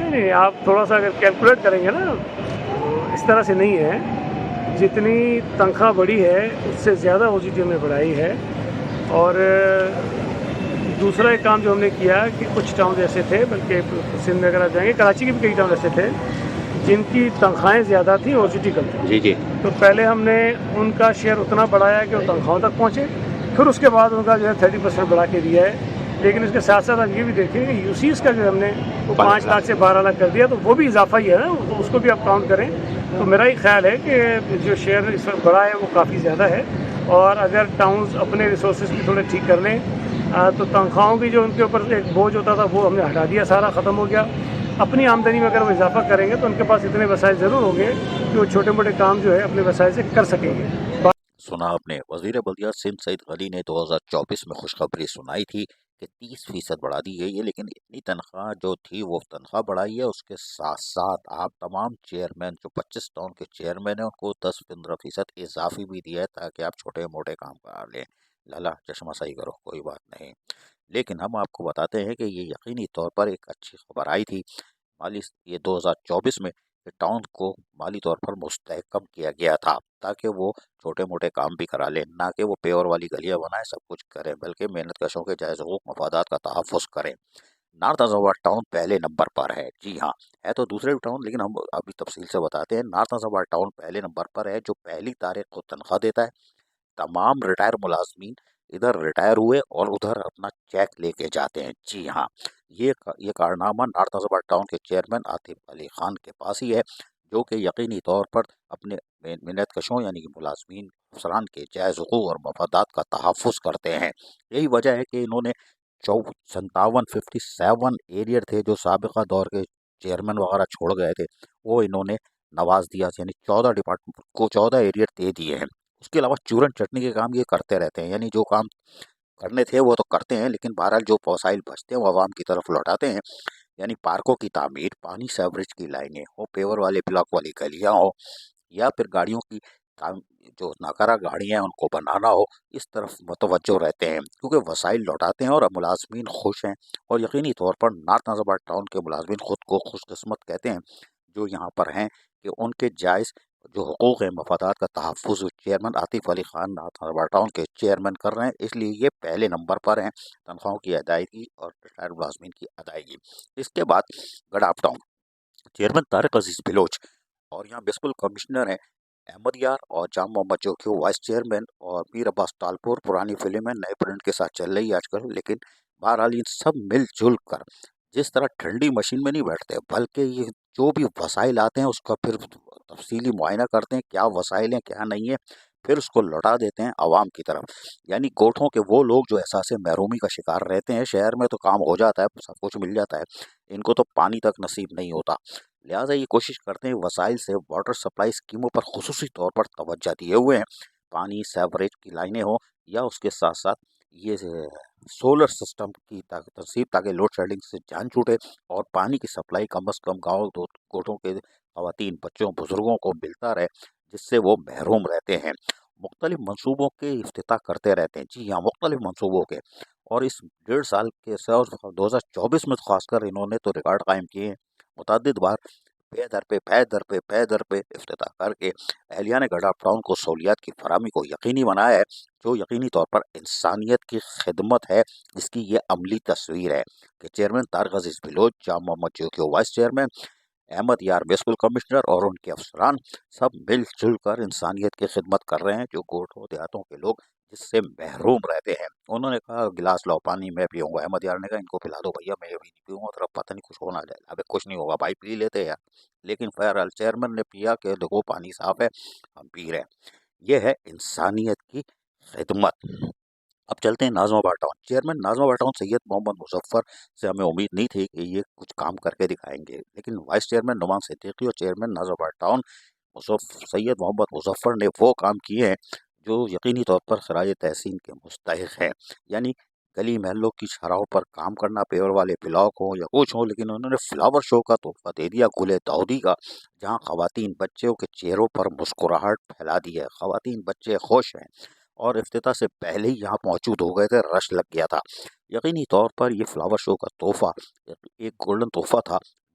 نہیں آپ تھوڑا سا اگر کیلکولیٹ کریں گے نا تو اس طرح سے نہیں ہے. جتنی تنخواہ بڑھی ہے اس سے زیادہ او سی ٹی ہم نے بڑھائی ہے. اور دوسرا ایک کام جو ہم نے کیا کہ کچھ ٹاؤن ایسے تھے، بلکہ سندھ میں اگر آپ جائیں گے کراچی کے بھی کئی ٹاؤن ایسے تھے جن کی تنخواہیں زیادہ تھیں او سی ٹی کم تھی. جی جی تو پہلے ہم نے ان کا شیئر اتنا بڑھایا کہ وہ تنخواہوں تک پہنچے، پھر اس کے بعد ان کا جو ہے 30% بڑھا کے دیا ہے. لیکن اس کے ساتھ ساتھ آپ یہ بھی دیکھیں کہ یو سیز کا جو ہم نے وہ 5 لاکھ سے 12 لاکھ کر دیا، تو وہ بھی اضافہ ہی ہے نا، تو اس کو بھی آپ کاؤنٹ کریں. تو میرا ہی خیال ہے کہ جو شیئر اس وقت بڑا ہے وہ کافی زیادہ ہے. اور اگر ٹاؤنز اپنے ریسورسز بھی تھوڑے ٹھیک کر لیں تو تنخواہوں کی جو ان کے اوپر ایک بوجھ ہوتا تھا وہ ہم نے ہٹا دیا، سارا ختم ہو گیا. اپنی آمدنی میں اگر وہ اضافہ کریں گے تو ان کے پاس اتنے وسائل ضرور ہوں گے کہ وہ چھوٹے موٹے کام جو ہے اپنے وسائل سے کر سکیں گے. سنا آپ نے، وزیر بلدیات سندھ سعید علی نے 2024 میں خوشخبری سنائی تھی کہ 30% بڑھا دی گئی ہے، لیکن اتنی تنخواہ جو تھی وہ تنخواہ بڑھائی ہے، اس کے ساتھ ساتھ آپ تمام چیئرمین جو 25 ٹاؤن کے چیئرمین ہیں ان کو 10-15% اضافی بھی دیا ہے تاکہ آپ چھوٹے موٹے کام کرا لیں. لالا چشمہ صحیح کرو، کوئی بات نہیں. لیکن ہم آپ کو بتاتے ہیں کہ یہ یقینی طور پر ایک اچھی خبر آئی تھی. یہ 2024 میں ٹاؤن کو مالی طور پر مستحکم کیا گیا تھا تاکہ وہ چھوٹے موٹے کام بھی کرا لیں، نہ کہ وہ پیور والی گلیاں بنائیں سب کچھ کریں، بلکہ محنت کشوں کے جائز حقوق مفادات کا تحفظ کریں. نارتھ آباد ٹاؤن پہلے نمبر پر ہے. جی ہاں، ہے تو دوسرے بھی ٹاؤن، لیکن ہم ابھی تفصیل سے بتاتے ہیں. نارتھ آباد ٹاؤن پہلے نمبر پر ہے جو پہلی تاریخ کو تنخواہ دیتا ہے. تمام ریٹائر ملازمین ادھر ریٹائر ہوئے اور ادھر اپنا چیک لے کے جاتے ہیں. جی ہاں، یہ کارنامہ نارتھ آباد ٹاؤن کے چیئرمین عاطف علی خان کے پاس ہی ہے، جو کہ یقینی طور پر اپنے محنت کشوں یعنی کہ ملازمین افسران کے جائز حقوق اور مفادات کا تحفظ کرتے ہیں. یہی وجہ ہے کہ انہوں نے 57 ایریئر تھے جو سابقہ دور کے چیئرمین وغیرہ چھوڑ گئے تھے، وہ انہوں نے نواز دیا، یعنی 14 ڈپارٹمنٹ کو 14 ایریئر دے دیے ہیں. اس کے علاوہ چورن چٹنی کے کام یہ کرتے رہتے ہیں، یعنی جو کام کرنے تھے وہ تو کرتے ہیں، لیکن بہرحال جو وسائل بچتے ہیں وہ عوام کی طرف لوٹاتے ہیں. یعنی پارکوں کی تعمیر، پانی سیوریج کی لائنیں ہو، پیور والے بلاک والی گلیاں ہو، یا پھر گاڑیوں کی جو ناکارہ گاڑیاں ہیں ان کو بنانا ہو، اس طرف متوجہ رہتے ہیں کیونکہ وسائل لوٹاتے ہیں اور ملازمین خوش ہیں. اور یقینی طور پر نارتھ آباد ٹاؤن کے ملازمین خود کو خوش قسمت کہتے ہیں جو یہاں پر ہیں کہ ان کے جائز جو حقوق ہیں مفادات کا تحفظ چیئرمین عاطف علی خان نارتھ آباد ٹاؤن کے چیئرمین کر رہے ہیں، اس لیے یہ پہلے نمبر پر ہیں تنخواہوں کی ادائیگی اور ریٹائر ملازمین کی ادائیگی. اس کے بعد گڑاب ٹاؤن چیئرمین طارق عزیز بلوچ، اور یہاں میونسپل کمشنر ہیں احمد یار اور جام محمد جو کہ وائس چیئرمین، اور میر عباس تالپور. پرانی فلم ہے، نئے پرنٹ کے ساتھ چل رہی ہے آج کل، لیکن بہرحال یہ سب مل جل کر جس طرح ٹھنڈی مشین میں نہیں بیٹھتے بلکہ یہ جو بھی وسائل آتے ہیں اس کا پھر تفصیلی معائنہ کرتے ہیں، کیا وسائل ہیں کیا نہیں ہے، پھر اس کو لوٹا دیتے ہیں عوام کی طرف. یعنی گوٹھوں کے وہ لوگ جو احساس محرومی کا شکار رہتے ہیں، شہر میں تو کام ہو جاتا ہے، سب کچھ مل جاتا ہے، ان کو تو پانی تک نصیب نہیں ہوتا. لہٰذا یہ کوشش کرتے ہیں وسائل سے واٹر سپلائی اسکیموں پر خصوصی طور پر توجہ دیے ہوئے ہیں. پانی سیوریج کی لائنیں ہوں یا اس کے ساتھ ساتھ یہ سولر سسٹم کی تنصیب تاکہ لوڈ شیڈنگ سے جان چھوٹے اور پانی کی سپلائی کم از کم گاؤں گوٹھوں کے خواتین بچوں بزرگوں کو ملتا رہے جس سے وہ محروم رہتے ہیں. مختلف منصوبوں کے افتتاح کرتے رہتے ہیں. جی ہاں، مختلف منصوبوں کے، اور اس 1.5 سال کے 2024 میں خاص کر انہوں نے تو ریکارڈ قائم کیے ہیں. متعدد بار پے در پہ افتتاح کر کے اہلیان گڑاب ٹاؤن کو سہولیات کی فراہمی کو یقینی بنایا ہے، جو یقینی طور پر انسانیت کی خدمت ہے، جس کی یہ عملی تصویر ہے کہ چیئرمین طارق عزیز بلوچ، جام محمد جو کہ وائس چیئرمین، احمد یار میونسپل کمشنر اور ان کے افسران سب مل جل کر انسانیت کی خدمت کر رہے ہیں جو گوٹھوں دیہاتوں کے لوگ جس سے محروم رہتے ہیں. انہوں نے کہا گلاس لاؤ پانی میں پیوں گا، احمد یار نے کہا ان کو پلا دو بھیا میں بھی نہیں پیوں گا، طرف پتہ نہیں کچھ ہونا جائے. ابھی کچھ نہیں ہوگا بھائی، پی لیتے یار. لیکن بہرحال چیئرمین نے پیا کہ دیکھو پانی صاف ہے ہم پی رہے ہیں. یہ ہے انسانیت کی خدمت. اب چلتے ہیں ناظم آباد ٹاؤن. چیئرمین ناظم آباد ٹاؤن سید محمد مظفر سے ہمیں امید نہیں تھی کہ یہ کچھ کام کر کے دکھائیں گے، لیکن وائس چیئرمین نعمان صدیقی اور چیئرمین ناظم آباد ٹاؤن سید محمد مظفر نے وہ کام کیے ہیں جو یقینی طور پر خراج تحسین کے مستحق ہیں. یعنی گلی محلوں کی شاہراہوں پر کام کرنا، پیور والے بلاک ہوں یا کچھ ہوں، لیکن انہوں نے فلاور شو کا تحفہ دے دیا گل داؤدی کا، جہاں خواتین بچوں کے چہروں پر مسکراہٹ پھیلا دی ہے. خواتین بچے خوش ہیں اور افتتاح سے پہلے ہی یہاں موجود ہو گئے تھے، رش لگ گیا تھا. یقینی طور پر یہ فلاور شو کا تحفہ ایک گولڈن تحفہ تھا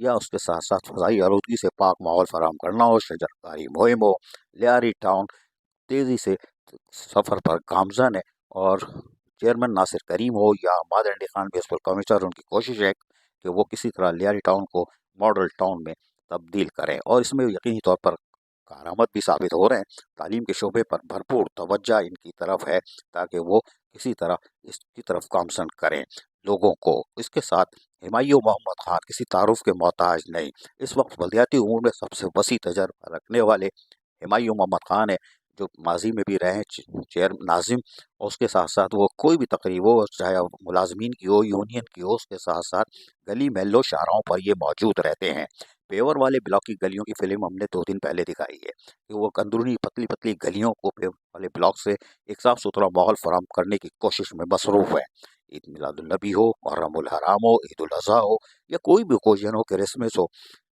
یا اس کے ساتھ ساتھ فضائی آلودگی سے پاک ماحول فراہم کرنا ہو، شجرکاری مہم ہو، لیاری ٹاؤن تیزی سے سفر پر گامزن ہے، اور چیئرمین ناصر کریم ہو یا مادر علی خان میونسپل کمشنر، ان کی کوشش ہے کہ وہ کسی طرح لیاری ٹاؤن کو ماڈل ٹاؤن میں تبدیل کریں، اور اس میں یقینی طور پر کارآمد بھی ثابت ہو رہے ہیں۔ تعلیم کے شعبے پر بھرپور توجہ ان کی طرف ہے تاکہ وہ کسی طرح اس کی طرف گامزن کریں لوگوں کو۔ اس کے ساتھ ہمایوں محمد خان کسی تعارف کے محتاج نہیں، اس وقت بلدیاتی امور میں سب سے وسیع تجربہ رکھنے والے ہمایوں محمد خان ہیں، جو ماضی میں بھی رہے چیئر ناظم، اور اس کے ساتھ ساتھ وہ کوئی بھی تقریب ہو، چاہے ملازمین کی ہو، یونین کی ہو، اس کے ساتھ ساتھ گلی محلوں شاہراہوں پر یہ موجود رہتے ہیں۔ پیور والے بلاک کی گلیوں کی فلم ہم نے 2 دن پہلے دکھائی ہے کہ وہ اندرونی پتلی پتلی گلیوں کو پیور والے بلاک سے ایک صاف ستھرا ماحول فراہم کرنے کی کوشش میں مصروف ہے۔ عید میلاد النبی ہو، محرم الحرام ہو، عید الاضحیٰ ہو، یا کوئی بھی اوکیزن ہو، کرسمس ہو،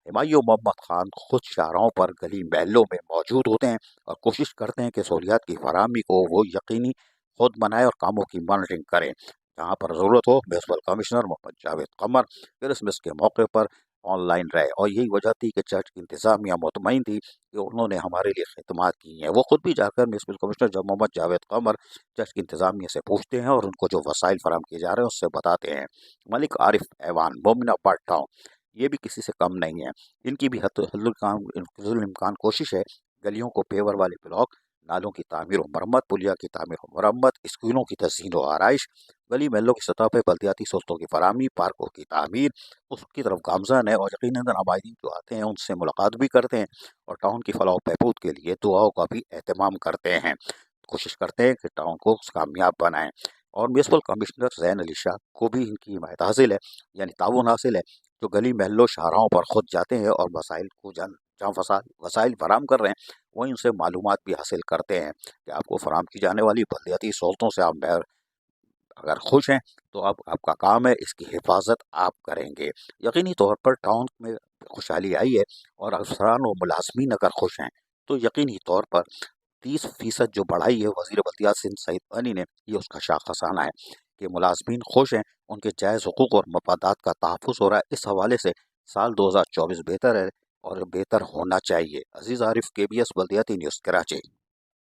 ہمایوں محمد خان خود شاہراہوں پر گلی محلوں میں موجود ہوتے ہیں اور کوشش کرتے ہیں کہ سہولیات کی فراہمی کو وہ یقینی خود بنائے اور کاموں کی مانیٹرنگ کریں۔ جہاں پر ضرورت ہو، میونسپل کمشنر محمد جاوید قمر کرسمس کے موقع پر آن لائن رہے، اور یہی وجہ تھی کہ چرچ کی انتظامیہ مطمئن تھی کہ انہوں نے ہمارے لیے خدمات کی ہیں۔ وہ خود بھی جا کر میونسپل کمشنر جب محمد جاوید قمر چرچ کی انتظامیہ سے پوچھتے ہیں اور ان کو جو وسائل فراہم کیے جا رہے ہیں اس سے بتاتے ہیں۔ ملک عارف ایوان مومن آباد ٹاؤن یہ بھی کسی سے کم نہیں ہے، ان کی بھی حد الامکان کوشش ہے گلیوں کو پیور والے بلاک، نالوں کی تعمیر و مرمت، پلیا کی تعمیر و مرمت، اسکولوں کی تزئین و آرائش، گلی محلوں کی سطح پہ بلدیاتی سہولتوں کی فراہمی، پارکوں کی تعمیر، اس کی طرف گامزن ہے، اور یقیناً عمائدین جو آتے ہیں ان سے ملاقات بھی کرتے ہیں اور ٹاؤن کی فلاح و بہبود کے لیے دعاؤں کا بھی اہتمام کرتے ہیں، کوشش کرتے ہیں کہ ٹاؤن کو کامیاب بنائیں۔ اور میونسپل کمشنر زین علی شاہ کو بھی ان کی حمایت حاصل ہے، یعنی تعاون حاصل ہے، جو گلی محلوں شاہراہوں پر خود جاتے ہیں اور مسائل کو جہاں وسائل فراہم کر رہے ہیں وہیں ان سے معلومات بھی حاصل کرتے ہیں کہ آپ کو فراہم کی جانے والی بلدیاتی سہولتوں سے آپ اگر خوش ہیں تو اب آپ کا کام ہے اس کی حفاظت آپ کریں گے۔ یقینی طور پر ٹاؤن میں خوشحالی آئی ہے، اور افسران و ملازمین اگر خوش ہیں تو یقینی طور پر 30% جو بڑھائی ہے وزیر بلدیات سندھ سعید وانی نے، یہ اس کا شاخسانہ ہے کہ ملازمین خوش ہیں، ان کے جائز حقوق اور مفادات کا تحفظ ہو رہا ہے۔ اس حوالے سے سال 2024 بہتر ہے اور بہتر ہونا چاہیے۔ عزیز عارف، KBS بلدیاتی نیوز، کراچی۔